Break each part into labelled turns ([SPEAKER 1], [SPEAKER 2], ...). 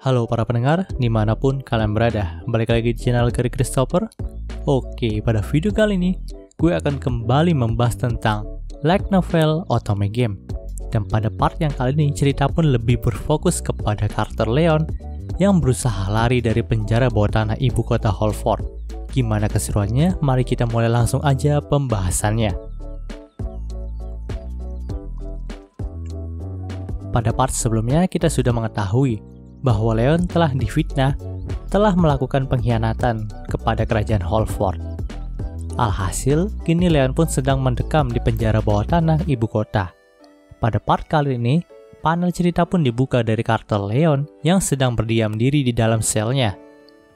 [SPEAKER 1] Halo para pendengar, dimanapun kalian berada, balik lagi di channel Gary Christopher. Oke, pada video kali ini, gue akan kembali membahas tentang light novel Otome Game. Dan pada part yang kali ini, cerita pun lebih berfokus kepada karakter Leon yang berusaha lari dari penjara bawah tanah ibu kota Holford. Gimana keseruannya? Mari kita mulai langsung aja pembahasannya. Pada part sebelumnya, kita sudah mengetahui bahwa Leon telah difitnah, telah melakukan pengkhianatan kepada kerajaan Holford. Alhasil, kini Leon pun sedang mendekam di penjara bawah tanah ibu kota. Pada part kali ini, panel cerita pun dibuka dari karakter Leon yang sedang berdiam diri di dalam selnya.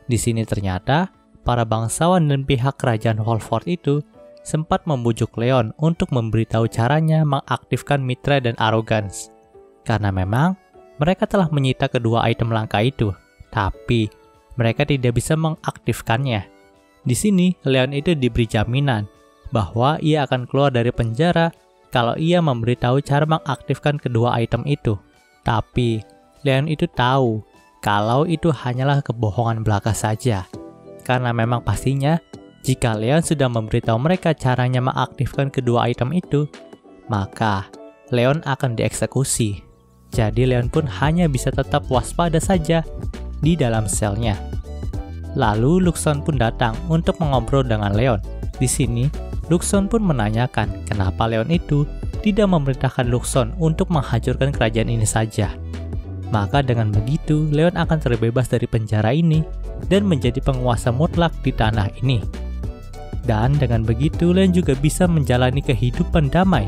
[SPEAKER 1] Di sini ternyata, para bangsawan dan pihak kerajaan Holford itu sempat membujuk Leon untuk memberitahu caranya mengaktifkan Mitra dan Arrogance. Karena memang mereka telah menyita kedua item langka itu, tapi mereka tidak bisa mengaktifkannya. Di sini, Leon itu diberi jaminan bahwa ia akan keluar dari penjara kalau ia memberitahu cara mengaktifkan kedua item itu. Tapi, Leon itu tahu kalau itu hanyalah kebohongan belaka saja. Karena memang pastinya, jika Leon sudah memberitahu mereka caranya mengaktifkan kedua item itu, maka Leon akan dieksekusi. Jadi Leon pun hanya bisa tetap waspada saja di dalam selnya. Lalu Luxon pun datang untuk mengobrol dengan Leon. Di sini, Luxon pun menanyakan kenapa Leon itu tidak memerintahkan Luxon untuk menghancurkan kerajaan ini saja. Maka dengan begitu, Leon akan terbebas dari penjara ini dan menjadi penguasa mutlak di tanah ini. Dan dengan begitu, Leon juga bisa menjalani kehidupan damai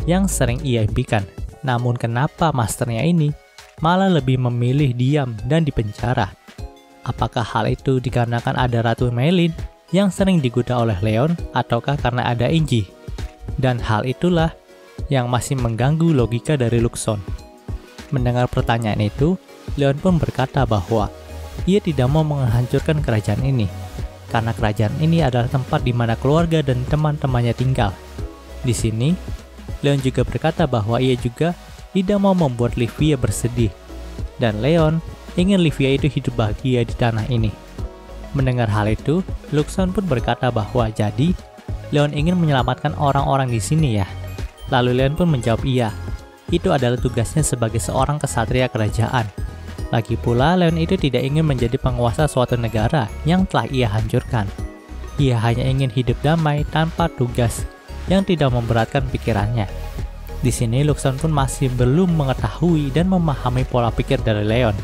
[SPEAKER 1] yang sering ia impikan. Namun kenapa masternya ini malah lebih memilih diam dan dipenjara? Apakah hal itu dikarenakan ada Ratu Meilin yang sering digoda oleh Leon, ataukah karena ada Inji? Dan hal itulah yang masih mengganggu logika dari Luxon. Mendengar pertanyaan itu, Leon pun berkata bahwa ia tidak mau menghancurkan kerajaan ini, karena kerajaan ini adalah tempat di mana keluarga dan teman-temannya tinggal. Di sini, Leon juga berkata bahwa ia juga tidak mau membuat Livia bersedih, dan Leon ingin Livia itu hidup bahagia di tanah ini. Mendengar hal itu, Luxon pun berkata bahwa jadi Leon ingin menyelamatkan orang-orang di sini ya. Lalu Leon pun menjawab iya, itu adalah tugasnya sebagai seorang kesatria kerajaan. Lagi pula Leon itu tidak ingin menjadi penguasa suatu negara yang telah ia hancurkan. Ia hanya ingin hidup damai tanpa tugas yang tidak memberatkan pikirannya. Di sini Luxon pun masih belum mengetahui dan memahami pola pikir dari Leon.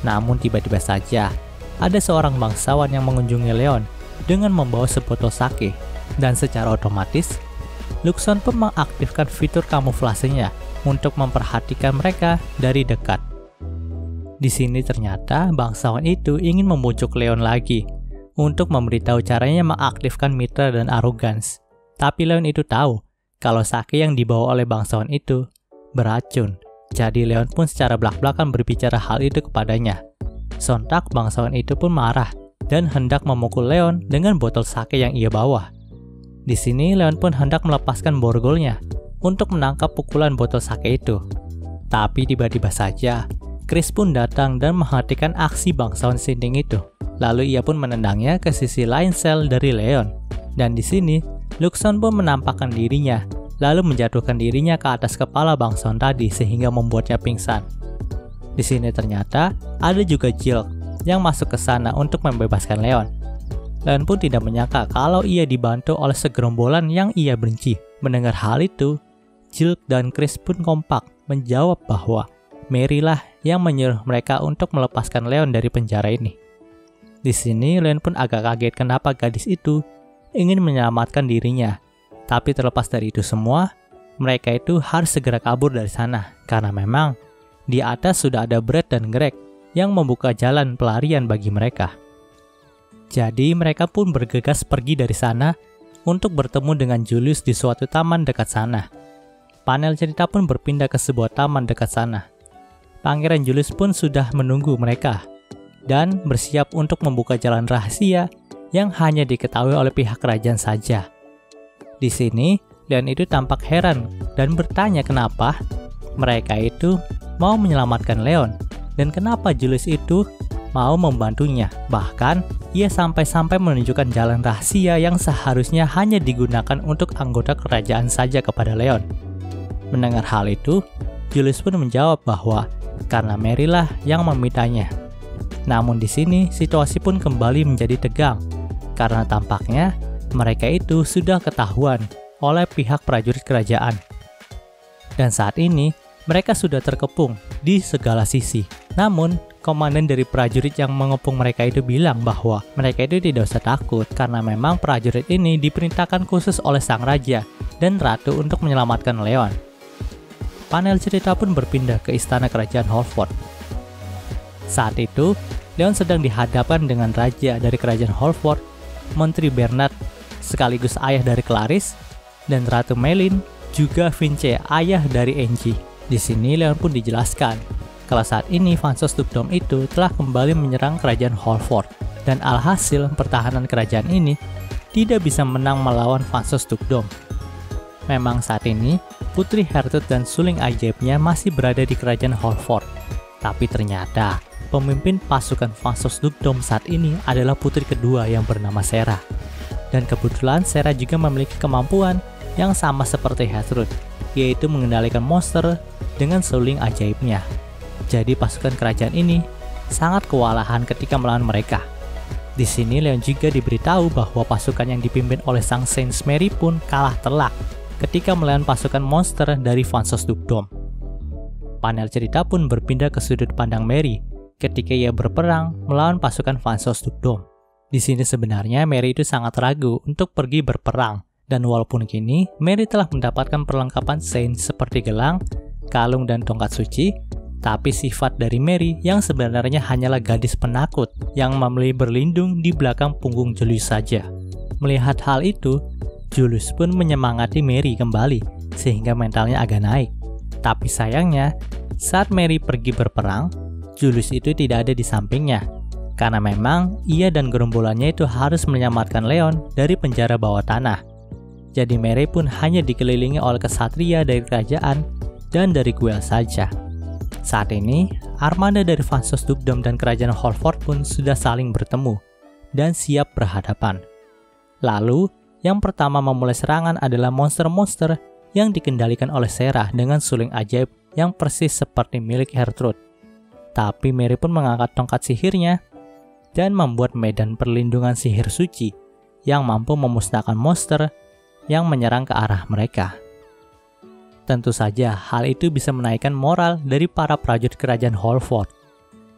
[SPEAKER 1] Namun tiba-tiba saja ada seorang bangsawan yang mengunjungi Leon dengan membawa sebotol sake, dan secara otomatis Luxon pun mengaktifkan fitur kamuflasenya untuk memperhatikan mereka dari dekat. Di sini ternyata bangsawan itu ingin membujuk Leon lagi untuk memberitahu caranya mengaktifkan Mitra dan Arrogance. Tapi Leon itu tahu kalau sake yang dibawa oleh bangsawan itu beracun. Jadi Leon pun secara belak-belakan berbicara hal itu kepadanya. Sontak bangsawan itu pun marah dan hendak memukul Leon dengan botol sake yang ia bawa. Di sini Leon pun hendak melepaskan borgolnya untuk menangkap pukulan botol sake itu. Tapi tiba-tiba saja Chris pun datang dan menghentikan aksi bangsawan sinting itu. Lalu ia pun menendangnya ke sisi lain sel dari Leon. Dan di sini Luxon pun menampakkan dirinya, lalu menjatuhkan dirinya ke atas kepala bangsawan tadi sehingga membuatnya pingsan. Di sini ternyata ada juga Jill yang masuk ke sana untuk membebaskan Leon. Leon pun tidak menyangka kalau ia dibantu oleh segerombolan yang ia benci. Mendengar hal itu, Jill dan Chris pun kompak menjawab bahwa Mary lah yang menyuruh mereka untuk melepaskan Leon dari penjara ini. Di sini Leon pun agak kaget kenapa gadis itu ingin menyelamatkan dirinya. Tapi terlepas dari itu semua, mereka itu harus segera kabur dari sana karena memang di atas sudah ada Brett dan Greg yang membuka jalan pelarian bagi mereka. Jadi mereka pun bergegas pergi dari sana untuk bertemu dengan Julius di suatu taman dekat sana. Panel cerita pun berpindah ke sebuah taman dekat sana. Pangeran Julius pun sudah menunggu mereka dan bersiap untuk membuka jalan rahasia yang hanya diketahui oleh pihak kerajaan saja. Di sini, Leon itu tampak heran dan bertanya kenapa mereka itu mau menyelamatkan Leon, dan kenapa Julius itu mau membantunya. Bahkan, ia sampai-sampai menunjukkan jalan rahasia yang seharusnya hanya digunakan untuk anggota kerajaan saja kepada Leon. Mendengar hal itu, Julius pun menjawab bahwa karena Mary lah yang memintanya. Namun di sini situasi pun kembali menjadi tegang karena tampaknya mereka itu sudah ketahuan oleh pihak prajurit kerajaan. Dan saat ini mereka sudah terkepung di segala sisi. Namun komandan dari prajurit yang mengepung mereka itu bilang bahwa mereka itu tidak usah takut karena memang prajurit ini diperintahkan khusus oleh sang raja dan ratu untuk menyelamatkan Leon. Panel cerita pun berpindah ke istana kerajaan Holford. Saat itu, Leon sedang dihadapkan dengan raja dari kerajaan Holford, Menteri Bernard, sekaligus ayah dari Clarice, dan Ratu Melin, juga Vince, ayah dari Angie. Di sini Leon pun dijelaskan kalau saat ini Vansos Dukdom itu telah kembali menyerang kerajaan Holford, dan alhasil pertahanan kerajaan ini tidak bisa menang melawan Vansos Dukdom. Memang saat ini, Putri Hertrude dan suling ajaibnya masih berada di kerajaan Holford, tapi ternyata pemimpin pasukan Vansos Dukdom saat ini adalah putri kedua yang bernama Sera. Dan kebetulan Sera juga memiliki kemampuan yang sama seperti Hertrude, yaitu mengendalikan monster dengan suling ajaibnya. Jadi pasukan kerajaan ini sangat kewalahan ketika melawan mereka. Di sini Leon juga diberitahu bahwa pasukan yang dipimpin oleh sang Saint Mary pun kalah telak ketika melawan pasukan monster dari Vansos Dukdom. Panel cerita pun berpindah ke sudut pandang Mary ketika ia berperang melawan pasukan Vansos Dukdom. Di sini sebenarnya Mary itu sangat ragu untuk pergi berperang, dan walaupun kini Mary telah mendapatkan perlengkapan Saint seperti gelang, kalung, dan tongkat suci, tapi sifat dari Mary yang sebenarnya hanyalah gadis penakut yang memilih berlindung di belakang punggung Julius saja. Melihat hal itu, Julius pun menyemangati Mary kembali sehingga mentalnya agak naik. Tapi sayangnya, saat Mary pergi berperang, Julius itu tidak ada di sampingnya, karena memang ia dan gerombolannya itu harus menyelamatkan Leon dari penjara bawah tanah. Jadi Mary pun hanya dikelilingi oleh kesatria dari kerajaan dan dari Gwel saja. Saat ini, armada dari Vansos Dukdom dan kerajaan Holford pun sudah saling bertemu dan siap berhadapan. Lalu, yang pertama memulai serangan adalah monster-monster yang dikendalikan oleh Sera dengan suling ajaib yang persis seperti milik Hertrude. Tapi Mary pun mengangkat tongkat sihirnya dan membuat medan perlindungan sihir suci yang mampu memusnahkan monster yang menyerang ke arah mereka. Tentu saja hal itu bisa menaikkan moral dari para prajurit kerajaan Holford.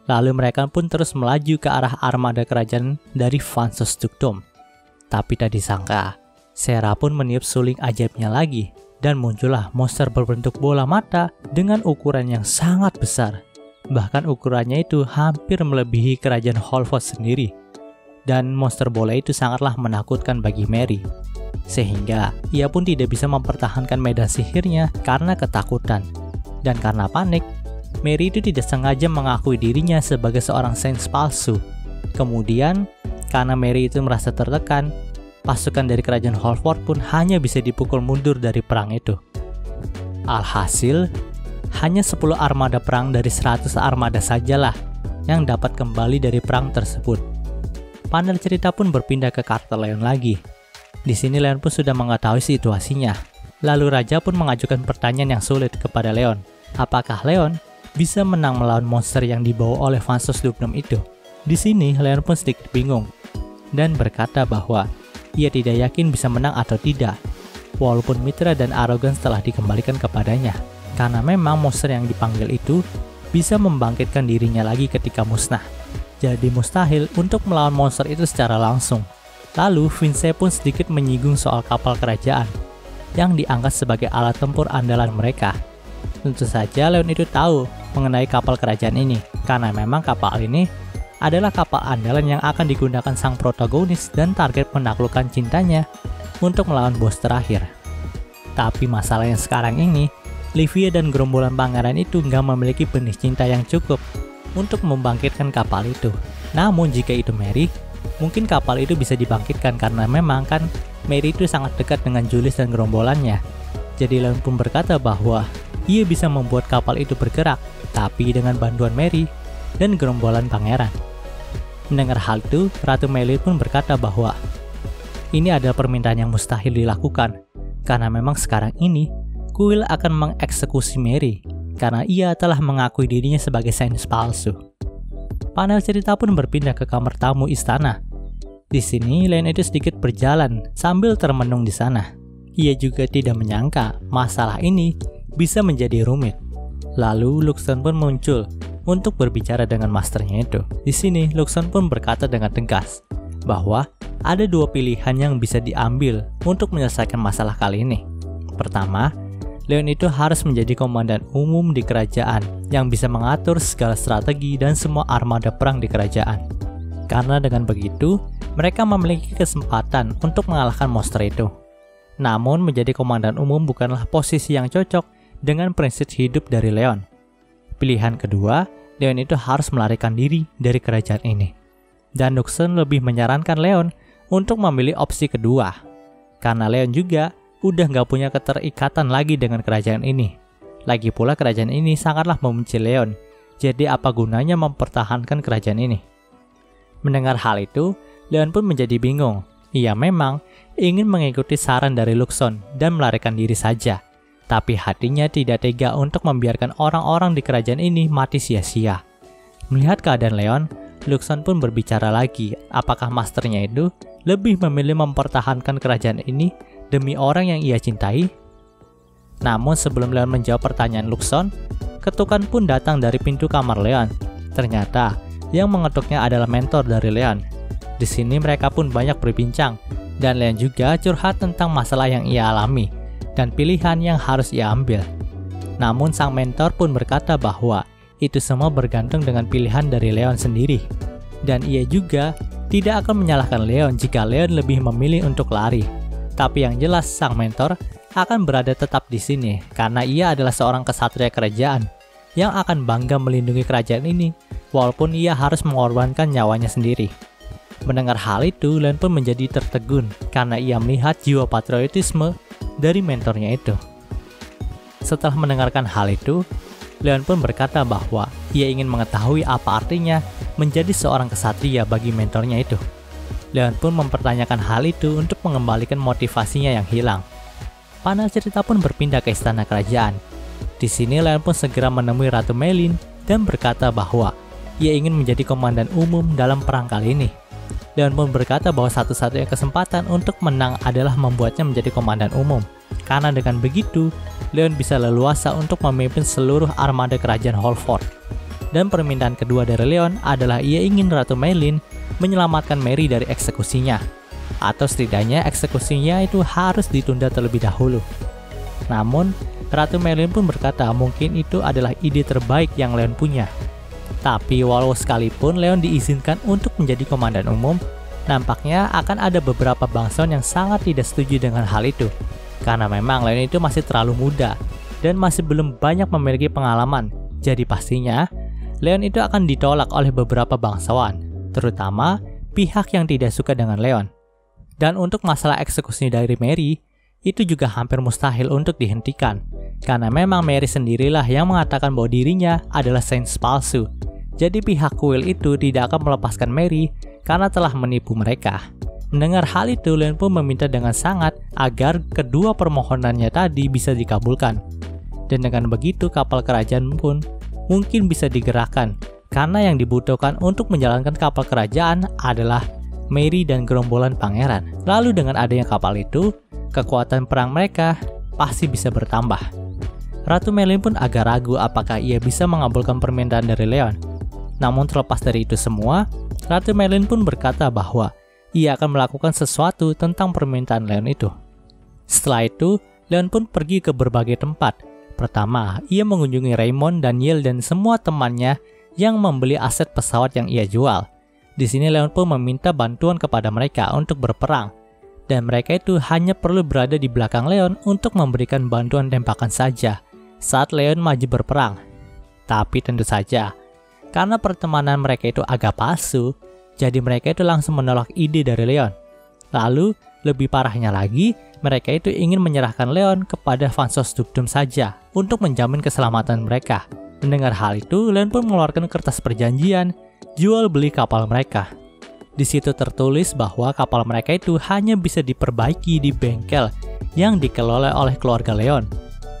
[SPEAKER 1] Lalu mereka pun terus melaju ke arah armada kerajaan dari Vansos Dukdom. Tapi tak disangka, Sera pun meniup suling ajaibnya lagi dan muncullah monster berbentuk bola mata dengan ukuran yang sangat besar. Bahkan ukurannya itu hampir melebihi kerajaan Holford sendiri. Dan monster bola itu sangatlah menakutkan bagi Mary, sehingga ia pun tidak bisa mempertahankan medan sihirnya karena ketakutan. Dan karena panik, Mary itu tidak sengaja mengakui dirinya sebagai seorang saint palsu. Kemudian, karena Mary itu merasa tertekan, pasukan dari kerajaan Holford pun hanya bisa dipukul mundur dari perang itu. Alhasil, hanya 10 armada perang dari 100 armada sajalah yang dapat kembali dari perang tersebut. Panel cerita pun berpindah ke karakter Leon lagi. Di sini Leon pun sudah mengetahui situasinya. Lalu Raja pun mengajukan pertanyaan yang sulit kepada Leon. Apakah Leon bisa menang melawan monster yang dibawa oleh Vansos Dukdom itu? Di sini Leon pun sedikit bingung dan berkata bahwa ia tidak yakin bisa menang atau tidak, walaupun Mitra dan Arrogance telah dikembalikan kepadanya, karena memang monster yang dipanggil itu bisa membangkitkan dirinya lagi ketika musnah. Jadi mustahil untuk melawan monster itu secara langsung. Lalu Vince pun sedikit menyinggung soal kapal kerajaan yang dianggap sebagai alat tempur andalan mereka. Tentu saja Leon itu tahu mengenai kapal kerajaan ini, karena memang kapal ini adalah kapal andalan yang akan digunakan sang protagonis dan target menaklukkan cintanya untuk melawan bos terakhir. Tapi masalahnya sekarang ini, Livia dan gerombolan pangeran itu nggak memiliki benih cinta yang cukup untuk membangkitkan kapal itu. Namun jika itu Mary, mungkin kapal itu bisa dibangkitkan karena memang kan Mary itu sangat dekat dengan Julius dan gerombolannya. Jadi Leon pun berkata bahwa ia bisa membuat kapal itu bergerak, tapi dengan bantuan Mary, dan gerombolan pangeran. Mendengar hal itu, Ratu Meilin pun berkata bahwa ini adalah permintaan yang mustahil dilakukan, karena memang sekarang ini Quill akan mengeksekusi Mary karena ia telah mengakui dirinya sebagai sains palsu. Panel cerita pun berpindah ke kamar tamu istana. Di sini, Leon itu sedikit berjalan sambil termenung di sana. Ia juga tidak menyangka masalah ini bisa menjadi rumit. Lalu Luxon pun muncul untuk berbicara dengan masternya itu. Di sini, Luxon pun berkata dengan tegas bahwa ada dua pilihan yang bisa diambil untuk menyelesaikan masalah kali ini. Pertama, Leon itu harus menjadi komandan umum di kerajaan yang bisa mengatur segala strategi dan semua armada perang di kerajaan. Karena dengan begitu, mereka memiliki kesempatan untuk mengalahkan monster itu. Namun, menjadi komandan umum bukanlah posisi yang cocok dengan prinsip hidup dari Leon. Pilihan kedua, Leon itu harus melarikan diri dari kerajaan ini. Dan Luxon lebih menyarankan Leon untuk memilih opsi kedua. Karena Leon juga udah nggak punya keterikatan lagi dengan kerajaan ini. Lagi pula kerajaan ini sangatlah membenci Leon, jadi apa gunanya mempertahankan kerajaan ini? Mendengar hal itu, Leon pun menjadi bingung. Ia memang ingin mengikuti saran dari Luxon dan melarikan diri saja, tapi hatinya tidak tega untuk membiarkan orang-orang di kerajaan ini mati sia-sia. Melihat keadaan Leon, Luxon pun berbicara lagi apakah masternya itu lebih memilih mempertahankan kerajaan ini demi orang yang ia cintai. Namun sebelum Leon menjawab pertanyaan Luxon, ketukan pun datang dari pintu kamar Leon. Ternyata yang mengetuknya adalah mentor dari Leon. Di sini mereka pun banyak berbincang dan Leon juga curhat tentang masalah yang ia alami dan pilihan yang harus ia ambil. Namun sang mentor pun berkata bahwa itu semua bergantung dengan pilihan dari Leon sendiri. Dan ia juga tidak akan menyalahkan Leon jika Leon lebih memilih untuk lari. Tapi yang jelas sang mentor akan berada tetap di sini karena ia adalah seorang kesatria kerajaan yang akan bangga melindungi kerajaan ini walaupun ia harus mengorbankan nyawanya sendiri. Mendengar hal itu, Leon pun menjadi tertegun karena ia melihat jiwa patriotisme dari mentornya itu. Setelah mendengarkan hal itu, Leon pun berkata bahwa ia ingin mengetahui apa artinya menjadi seorang kesatria bagi mentornya itu. Leon pun mempertanyakan hal itu untuk mengembalikan motivasinya yang hilang. Panel cerita pun berpindah ke istana kerajaan. Di sini Leon pun segera menemui Ratu Meilin dan berkata bahwa ia ingin menjadi komandan umum dalam perang kali ini. Leon pun berkata bahwa satu-satunya kesempatan untuk menang adalah membuatnya menjadi komandan umum. Karena dengan begitu, Leon bisa leluasa untuk memimpin seluruh armada kerajaan Holford. Dan permintaan kedua dari Leon adalah ia ingin Ratu Meilin menyelamatkan Mary dari eksekusinya, atau setidaknya eksekusinya itu harus ditunda terlebih dahulu. Namun, Ratu Meilin pun berkata mungkin itu adalah ide terbaik yang Leon punya. Tapi walau sekalipun Leon diizinkan untuk menjadi komandan umum, nampaknya akan ada beberapa bangsawan yang sangat tidak setuju dengan hal itu. Karena memang Leon itu masih terlalu muda dan masih belum banyak memiliki pengalaman. Jadi pastinya, Leon itu akan ditolak oleh beberapa bangsawan, terutama pihak yang tidak suka dengan Leon. Dan untuk masalah eksekusi dari Mary, itu juga hampir mustahil untuk dihentikan. Karena memang Mary sendirilah yang mengatakan bahwa dirinya adalah sains palsu. Jadi pihak Quill itu tidak akan melepaskan Mary karena telah menipu mereka. Mendengar hal itu, Leon pun meminta dengan sangat agar kedua permohonannya tadi bisa dikabulkan. Dan dengan begitu kapal kerajaan pun mungkin bisa digerakkan. Karena yang dibutuhkan untuk menjalankan kapal kerajaan adalah Mary dan gerombolan pangeran. Lalu dengan adanya kapal itu, kekuatan perang mereka pasti bisa bertambah. Ratu Meilin pun agak ragu apakah ia bisa mengabulkan permintaan dari Leon. Namun terlepas dari itu semua, Ratu Meilin pun berkata bahwa ia akan melakukan sesuatu tentang permintaan Leon itu. Setelah itu, Leon pun pergi ke berbagai tempat. Pertama, ia mengunjungi Raymond, Daniel, dan semua temannya yang membeli aset pesawat yang ia jual. Di sini Leon pun meminta bantuan kepada mereka untuk berperang. Dan mereka itu hanya perlu berada di belakang Leon untuk memberikan bantuan tembakan saja saat Leon maju berperang. Tapi tentu saja, karena pertemanan mereka itu agak palsu, jadi mereka itu langsung menolak ide dari Leon. Lalu, lebih parahnya lagi, mereka itu ingin menyerahkan Leon kepada Vansos Dugdum saja untuk menjamin keselamatan mereka. Mendengar hal itu, Leon pun mengeluarkan kertas perjanjian jual beli kapal mereka. Di situ tertulis bahwa kapal mereka itu hanya bisa diperbaiki di bengkel yang dikelola oleh keluarga Leon.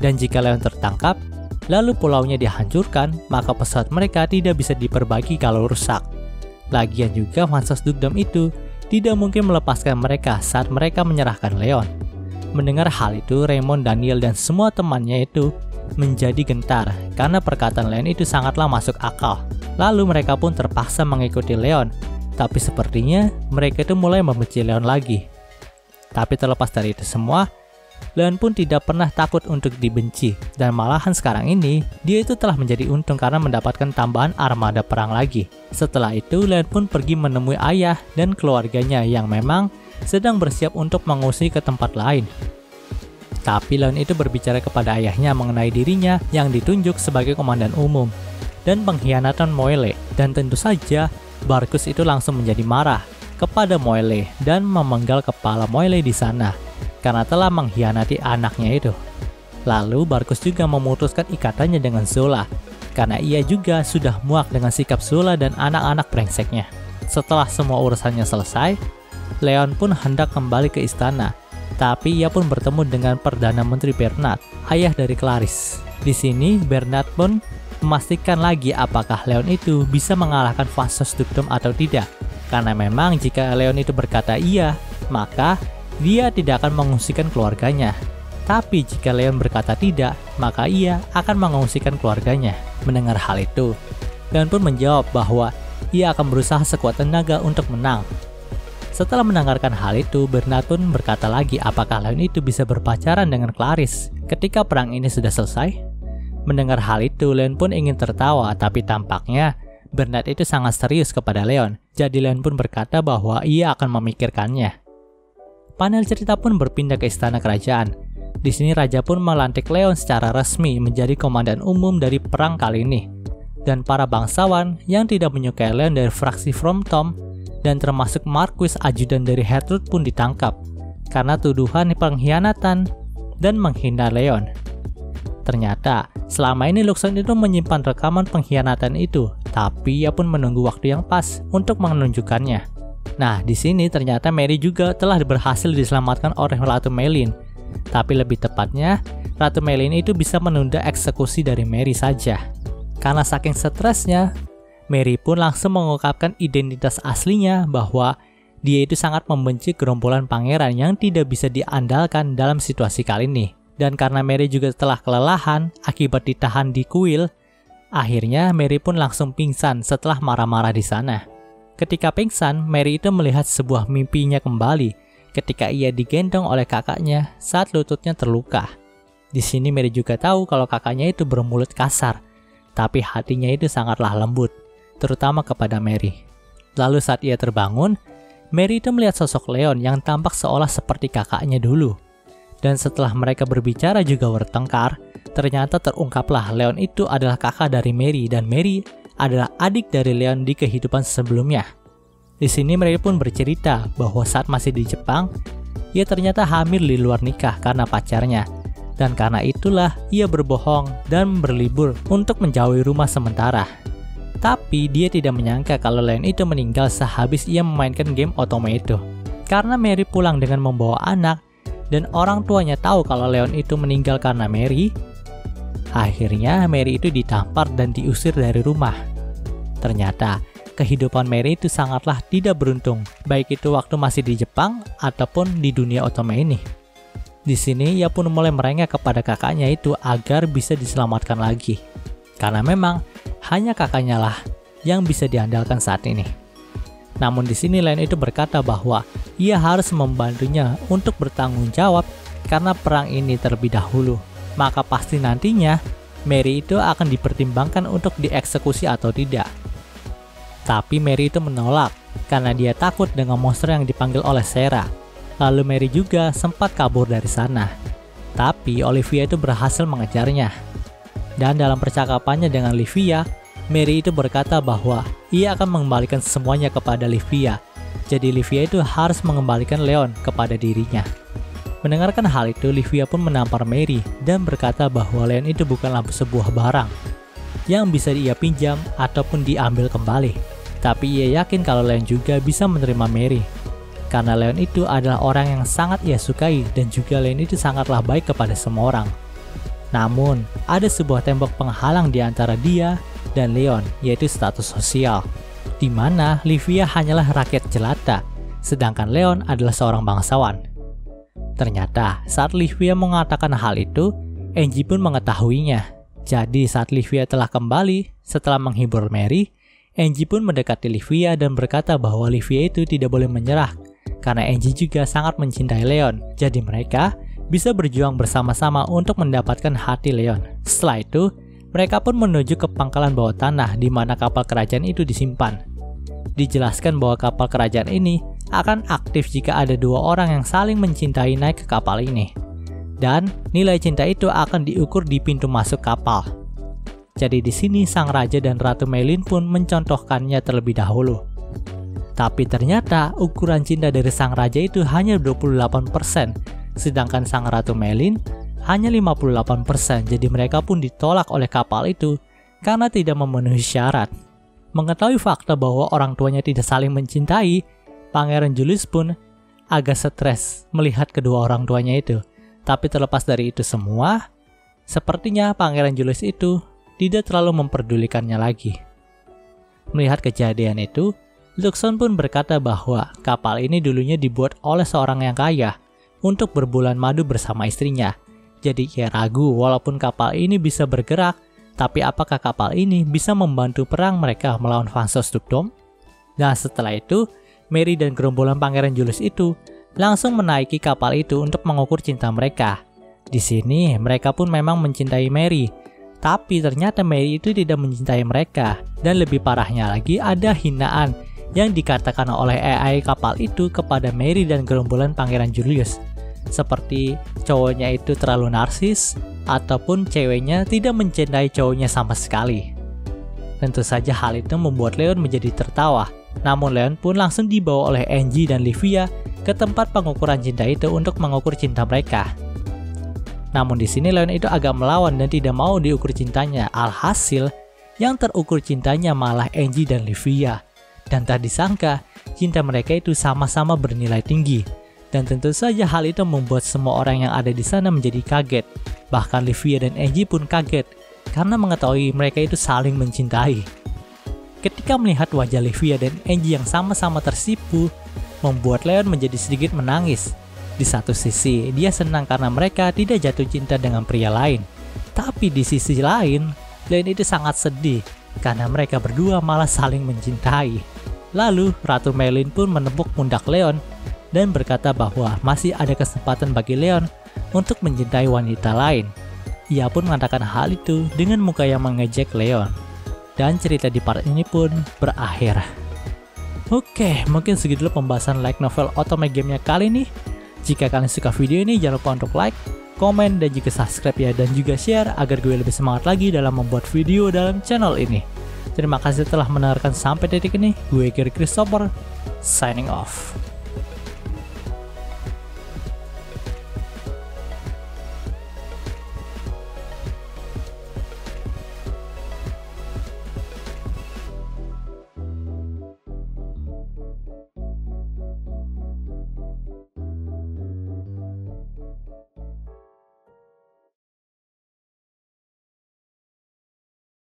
[SPEAKER 1] Dan jika Leon tertangkap, lalu pulaunya dihancurkan, maka pesawat mereka tidak bisa diperbaiki kalau rusak. Lagian juga Vansos Dugdam itu tidak mungkin melepaskan mereka saat mereka menyerahkan Leon. Mendengar hal itu, Raymond, Daniel, dan semua temannya itu menjadi gentar karena perkataan Leon itu sangatlah masuk akal. Lalu mereka pun terpaksa mengikuti Leon, tapi sepertinya mereka itu mulai membenci Leon lagi. Tapi terlepas dari itu semua, Leon pun tidak pernah takut untuk dibenci, dan malahan sekarang ini dia itu telah menjadi untung karena mendapatkan tambahan armada perang lagi. Setelah itu, Leon pun pergi menemui ayah dan keluarganya yang memang sedang bersiap untuk mengungsi ke tempat lain. Tapi Leon itu berbicara kepada ayahnya mengenai dirinya yang ditunjuk sebagai komandan umum dan pengkhianatan Moele, dan tentu saja Barkus itu langsung menjadi marah kepada Moele dan memenggal kepala Moele di sana karena telah mengkhianati anaknya itu. Lalu Barkus juga memutuskan ikatannya dengan Zola karena ia juga sudah muak dengan sikap Zola dan anak-anak brengseknya. Setelah semua urusannya selesai, Leon pun hendak kembali ke istana. Tapi ia pun bertemu dengan Perdana Menteri Bernard, ayah dari Clarice. Di sini Bernard pun memastikan lagi apakah Leon itu bisa mengalahkan Vansos Dugdam atau tidak. Karena memang jika Leon itu berkata iya, maka dia tidak akan mengungsikan keluarganya. Tapi jika Leon berkata tidak, maka ia akan mengungsikan keluarganya. Mendengar hal itu, Leon pun menjawab bahwa ia akan berusaha sekuat tenaga untuk menang. Setelah mendengarkan hal itu, Bernard pun berkata lagi apakah Leon itu bisa berpacaran dengan Clarice ketika perang ini sudah selesai. Mendengar hal itu, Leon pun ingin tertawa, tapi tampaknya Bernard itu sangat serius kepada Leon. Jadi Leon pun berkata bahwa ia akan memikirkannya. Panel cerita pun berpindah ke istana kerajaan. Di sini raja pun melantik Leon secara resmi menjadi komandan umum dari perang kali ini. Dan para bangsawan yang tidak menyukai Leon dari fraksi From Tom dan termasuk Marquis ajudan dari Gertrude pun ditangkap karena tuduhan pengkhianatan dan menghina Leon. Ternyata selama ini Luxon itu menyimpan rekaman pengkhianatan itu, tapi ia pun menunggu waktu yang pas untuk menunjukkannya. Nah, di sini ternyata Mary juga telah berhasil diselamatkan oleh Ratu Melin. Tapi lebih tepatnya, Ratu Melin itu bisa menunda eksekusi dari Mary saja. Karena saking stresnya, Mary pun langsung mengungkapkan identitas aslinya bahwa dia itu sangat membenci gerombolan pangeran yang tidak bisa diandalkan dalam situasi kali ini. Dan karena Mary juga telah kelelahan akibat ditahan di kuil, akhirnya Mary pun langsung pingsan setelah marah-marah di sana. Ketika pingsan, Mary itu melihat sebuah mimpinya kembali ketika ia digendong oleh kakaknya saat lututnya terluka. Di sini Mary juga tahu kalau kakaknya itu bermulut kasar, tapi hatinya itu sangatlah lembut, terutama kepada Mary. Lalu saat ia terbangun, Mary itu melihat sosok Leon yang tampak seolah seperti kakaknya dulu. Dan setelah mereka berbicara juga bertengkar, ternyata terungkaplah Leon itu adalah kakak dari Mary dan Mary adalah adik dari Leon di kehidupan sebelumnya. Di sini Mary pun bercerita bahwa saat masih di Jepang, ia ternyata hamil di luar nikah karena pacarnya. Dan karena itulah ia berbohong dan berlibur untuk menjauhi rumah sementara. Tapi dia tidak menyangka kalau Leon itu meninggal sehabis ia memainkan game otome itu. Karena Mary pulang dengan membawa anak, dan orang tuanya tahu kalau Leon itu meninggal karena Mary, akhirnya Mary itu ditampar dan diusir dari rumah. Ternyata, kehidupan Mary itu sangatlah tidak beruntung, baik itu waktu masih di Jepang ataupun di dunia otome ini. Di sini ia pun mulai merengek kepada kakaknya itu agar bisa diselamatkan lagi. Karena memang hanya kakaknya lah yang bisa diandalkan saat ini. Namun di sini Leon itu berkata bahwa ia harus membantunya untuk bertanggung jawab karena perang ini terlebih dahulu. Maka pasti nantinya Mary itu akan dipertimbangkan untuk dieksekusi atau tidak. Tapi Mary itu menolak karena dia takut dengan monster yang dipanggil oleh Sarah. Lalu Mary juga sempat kabur dari sana. Tapi Olivia itu berhasil mengejarnya. Dan dalam percakapannya dengan Livia, Mary itu berkata bahwa ia akan mengembalikan semuanya kepada Livia. Jadi Livia itu harus mengembalikan Leon kepada dirinya. Mendengarkan hal itu, Livia pun menampar Mary dan berkata bahwa Leon itu bukanlah sebuah barang. yang bisa ia pinjam ataupun diambil kembali. Tapi ia yakin kalau Leon juga bisa menerima Mary, karena Leon itu adalah orang yang sangat ia sukai dan juga Leon itu sangatlah baik kepada semua orang. Namun, ada sebuah tembok penghalang di antara dia dan Leon, yaitu status sosial, di mana Livia hanyalah rakyat jelata, sedangkan Leon adalah seorang bangsawan. Ternyata, saat Livia mengatakan hal itu, Angie pun mengetahuinya. Jadi, saat Livia telah kembali setelah menghibur Mary, Angie pun mendekati Livia dan berkata bahwa Livia itu tidak boleh menyerah, karena Angie juga sangat mencintai Leon. Jadi mereka bisa berjuang bersama-sama untuk mendapatkan hati Leon. Setelah itu, mereka pun menuju ke pangkalan bawah tanah di mana kapal kerajaan itu disimpan. Dijelaskan bahwa kapal kerajaan ini akan aktif jika ada dua orang yang saling mencintai naik ke kapal ini. Dan nilai cinta itu akan diukur di pintu masuk kapal. Jadi di sini sang raja dan Ratu Meilin pun mencontohkannya terlebih dahulu. Tapi ternyata ukuran cinta dari sang raja itu hanya 28%, sedangkan sang Ratu Meilin hanya 58%. Jadi mereka pun ditolak oleh kapal itu karena tidak memenuhi syarat. Mengetahui fakta bahwa orang tuanya tidak saling mencintai, Pangeran Julius pun agak stres melihat kedua orang tuanya itu. Tapi terlepas dari itu semua, sepertinya Pangeran Julius itu tidak terlalu memperdulikannya lagi. Melihat kejadian itu, Luxon pun berkata bahwa kapal ini dulunya dibuat oleh seorang yang kaya untuk berbulan madu bersama istrinya. Jadi ia ragu walaupun kapal ini bisa bergerak, tapi apakah kapal ini bisa membantu perang mereka melawan Vansos Dukdom? Nah setelah itu, Mary dan gerombolan Pangeran Julius itu langsung menaiki kapal itu untuk mengukur cinta mereka. Di sini mereka pun memang mencintai Mary, tapi ternyata Mary itu tidak mencintai mereka. Dan lebih parahnya lagi ada hinaan yang dikatakan oleh AI kapal itu kepada Mary dan gerombolan Pangeran Julius. Seperti cowoknya itu terlalu narsis, ataupun ceweknya tidak mencintai cowoknya sama sekali. Tentu saja hal itu membuat Leon menjadi tertawa. Namun Leon pun langsung dibawa oleh Angie dan Livia ke tempat pengukuran cinta itu untuk mengukur cinta mereka. Namun di sini Leon itu agak melawan dan tidak mau diukur cintanya. Alhasil, yang terukur cintanya malah Angie dan Livia. Dan tak disangka, cinta mereka itu sama-sama bernilai tinggi. Dan tentu saja hal itu membuat semua orang yang ada di sana menjadi kaget. Bahkan Livia dan Angie pun kaget karena mengetahui mereka itu saling mencintai. Ketika melihat wajah Livia dan Angie yang sama-sama tersipu, membuat Leon menjadi sedikit menangis. Di satu sisi, dia senang karena mereka tidak jatuh cinta dengan pria lain. Tapi di sisi lain, Leon itu sangat sedih karena mereka berdua malah saling mencintai. Lalu, Ratu Meilin pun menepuk pundak Leon dan berkata bahwa masih ada kesempatan bagi Leon untuk mencintai wanita lain. Ia pun mengatakan hal itu dengan muka yang mengejek Leon. Dan cerita di part ini pun berakhir. Oke, mungkin segitu dulu pembahasan light novel Otome Game-nya kali ini. Jika kalian suka video ini, jangan lupa untuk like, komen, dan juga subscribe ya. Dan juga share agar gue lebih semangat lagi dalam membuat video dalam channel ini. Terima kasih telah mendengarkan sampai detik ini. Gue Gary Christopher, signing off.